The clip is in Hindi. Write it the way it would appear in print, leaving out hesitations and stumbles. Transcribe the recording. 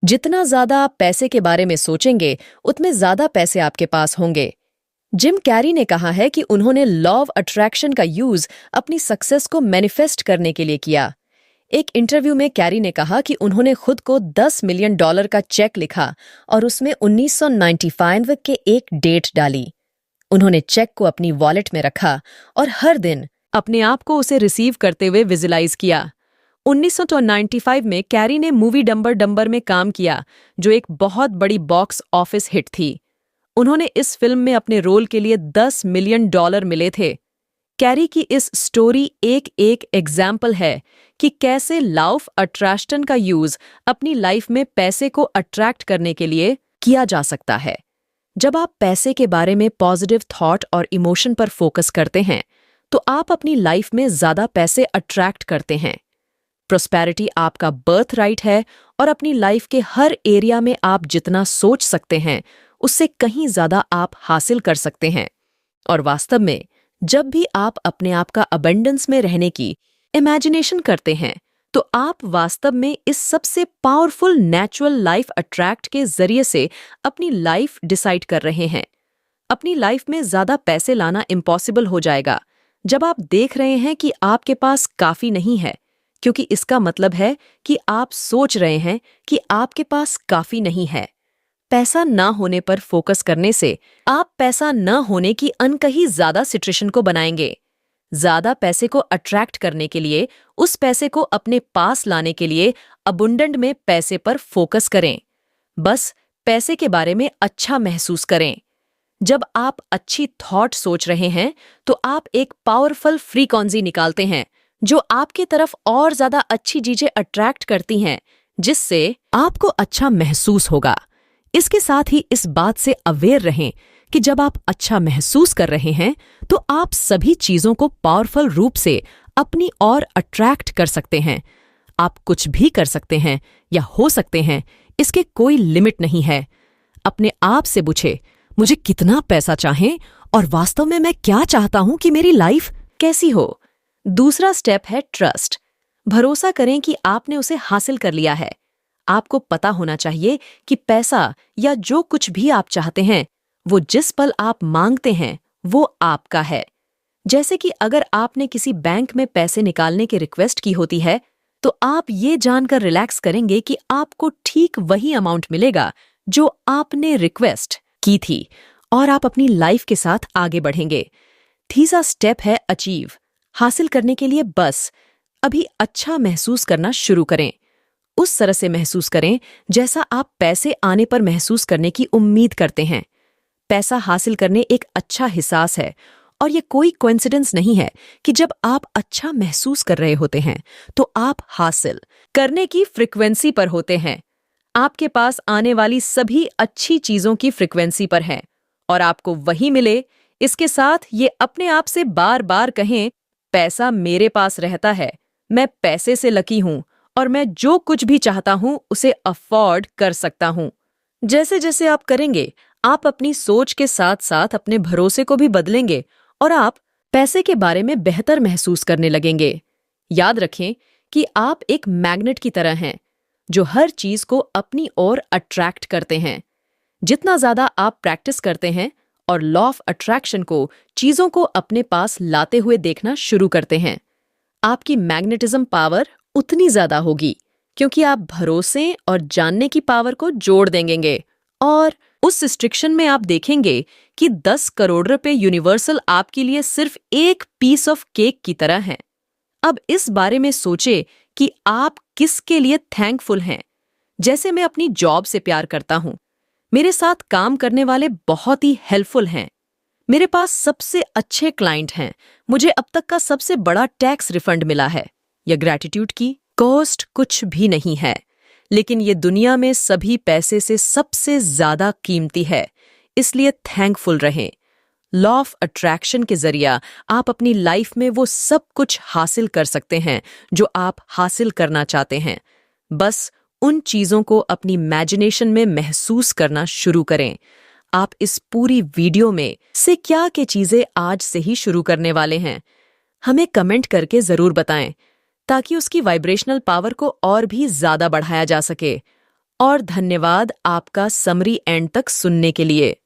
जितना ज्यादा आप पैसे के बारे में सोचेंगे, उतने ज्यादा पैसे आपके पास होंगे। जिम कैरी ने कहा है कि उन्होंने लॉ ऑफ अट्रैक्शन का यूज अपनी सक्सेस को मैनिफेस्ट करने के लिए किया। एक इंटरव्यू में कैरी ने कहा कि उन्होंने खुद को $10 मिलियन का चेक लिखा और उसमें 1995 के एक डेट डाली। उन्होंने चेक को अपनी वॉलेट में रखा और हर दिन अपने आप को उसे रिसीव करते हुए विजुलाइज किया। 1995 में कैरी ने मूवी डम्बर डम्बर में काम किया, जो एक बहुत बड़ी बॉक्स ऑफिस हिट थी। उन्होंने इस फिल्म में अपने रोल के लिए $10 मिलियन मिले थे। कैरी की इस स्टोरी एक एग्जाम्पल है कि कैसे लॉ ऑफ अट्रैक्शन का यूज अपनी लाइफ में पैसे को अट्रैक्ट करने के लिए किया जा सकता है। जब आप पैसे के बारे में पॉजिटिव थॉट और इमोशन पर फोकस करते हैं, तो आप अपनी लाइफ में ज्यादा पैसे अट्रैक्ट करते हैं। प्रोस्पेरिटी आपका बर्थ राइट है और अपनी लाइफ के हर एरिया में आप जितना सोच सकते हैं, उससे कहीं ज्यादा आप हासिल कर सकते हैं। और वास्तव में जब भी आप अपने आप का अबंडेंस में रहने की इमेजिनेशन करते हैं, तो आप वास्तव में इस सबसे पावरफुल नेचुरल लाइफ अट्रैक्ट के जरिए से अपनी लाइफ डिसाइड कर रहे हैं। अपनी लाइफ में ज्यादा पैसे लाना इम्पॉसिबल हो जाएगा जब आप देख रहे हैं कि आपके पास काफी नहीं है, क्योंकि इसका मतलब है कि आप सोच रहे हैं कि आपके पास काफी नहीं है। पैसा ना होने पर फोकस करने से आप पैसा न होने की अनकही ज्यादा सिचुएशन को बनाएंगे। ज्यादा पैसे को अट्रैक्ट करने के लिए, उस पैसे को अपने पास लाने के लिए अबुंडेंट में पैसे पर फोकस करें। बस पैसे के बारे में अच्छा महसूस करें। जब आप अच्छी थॉट सोच रहे हैं, तो आप एक पावरफुल फ्रीक्वेंसी निकालते हैं, जो आपके तरफ और ज्यादा अच्छी चीजें अट्रैक्ट करती हैं, जिससे आपको अच्छा महसूस होगा। इसके साथ ही इस बात से अवेयर रहें कि जब आप अच्छा महसूस कर रहे हैं, तो आप सभी चीजों को पावरफुल रूप से अपनी ओर अट्रैक्ट कर सकते हैं। आप कुछ भी कर सकते हैं या हो सकते हैं, इसके कोई लिमिट नहीं है। अपने आप से पूछे, मुझे कितना पैसा चाहिए और वास्तव में मैं क्या चाहता हूं कि मेरी लाइफ कैसी हो। दूसरा स्टेप है ट्रस्ट। भरोसा करें कि आपने उसे हासिल कर लिया है। आपको पता होना चाहिए कि पैसा या जो कुछ भी आप चाहते हैं, वो जिस पल आप मांगते हैं, वो आपका है। जैसे कि अगर आपने किसी बैंक में पैसे निकालने की रिक्वेस्ट की होती है, तो आप ये जानकर रिलैक्स करेंगे कि आपको ठीक वही अमाउंट मिलेगा जो आपने रिक्वेस्ट की थी, और आप अपनी लाइफ के साथ आगे बढ़ेंगे। तीसरा स्टेप है अचीव। हासिल करने के लिए बस अभी अच्छा महसूस करना शुरू करें। उस तरह से महसूस करें जैसा आप पैसे आने पर महसूस करने की उम्मीद करते हैं। पैसा हासिल करने एक अच्छा एहसास है, और ये कोई कोइंसिडेंस नहीं है कि जब आप अच्छा महसूस कर रहे होते हैं, तो आप हासिल करने की फ्रीक्वेंसी पर होते हैं। आपके पास आने वाली सभी अच्छी चीजों की फ्रीक्वेंसी पर है, और आपको वही मिले। इसके साथ ये अपने आप से बार बार कहें, पैसा मेरे पास रहता है, मैं पैसे से लकी हूं, और मैं जो कुछ भी चाहता हूं उसे अफोर्ड कर सकता हूं। जैसे जैसे आप करेंगे, आप अपनी सोच के साथ साथ अपने भरोसे को भी बदलेंगे, और आप पैसे के बारे में बेहतर महसूस करने लगेंगे। याद रखें कि आप एक मैग्नेट की तरह हैं, जो हर चीज को अपनी ओर अट्रैक्ट करते हैं। जितना ज्यादा आप प्रैक्टिस करते हैं और लॉ ऑफ अट्रैक्शन को, चीजों को अपने पास लाते हुए देखना शुरू करते हैं, आपकी मैग्नेटिज्म पावर उतनी ज्यादा होगी, क्योंकि आप भरोसे और जानने की पावर को जोड़ देंगे। और उस रिस्ट्रिक्शन में आप देखेंगे कि 10 करोड़ रुपए यूनिवर्सल आपके लिए सिर्फ एक पीस ऑफ केक की तरह है। अब इस बारे में सोचे कि आप किसके लिए थैंकफुल हैं। जैसे मैं अपनी जॉब से प्यार करता हूं, मेरे साथ काम करने वाले बहुत ही हेल्पफुल हैं, मेरे पास सबसे अच्छे क्लाइंट हैं, मुझे अब तक का सबसे बड़ा टैक्स रिफंड मिला है। या ग्रैटिट्यूड की कॉस्ट कुछ भी नहीं है, लेकिन ये दुनिया में सभी पैसे से सबसे ज्यादा कीमती है, इसलिए थैंकफुल रहें। लॉ ऑफ अट्रैक्शन के जरिए आप अपनी लाइफ में वो सब कुछ हासिल कर सकते हैं जो आप हासिल करना चाहते हैं। बस उन चीजों को अपनी इमेजिनेशन में महसूस करना शुरू करें। आप इस पूरी वीडियो में से क्या के चीजें आज से ही शुरू करने वाले हैं, हमें कमेंट करके जरूर बताएं, ताकि उसकी वाइब्रेशनल पावर को और भी ज्यादा बढ़ाया जा सके। और धन्यवाद आपका समरी एंड तक सुनने के लिए।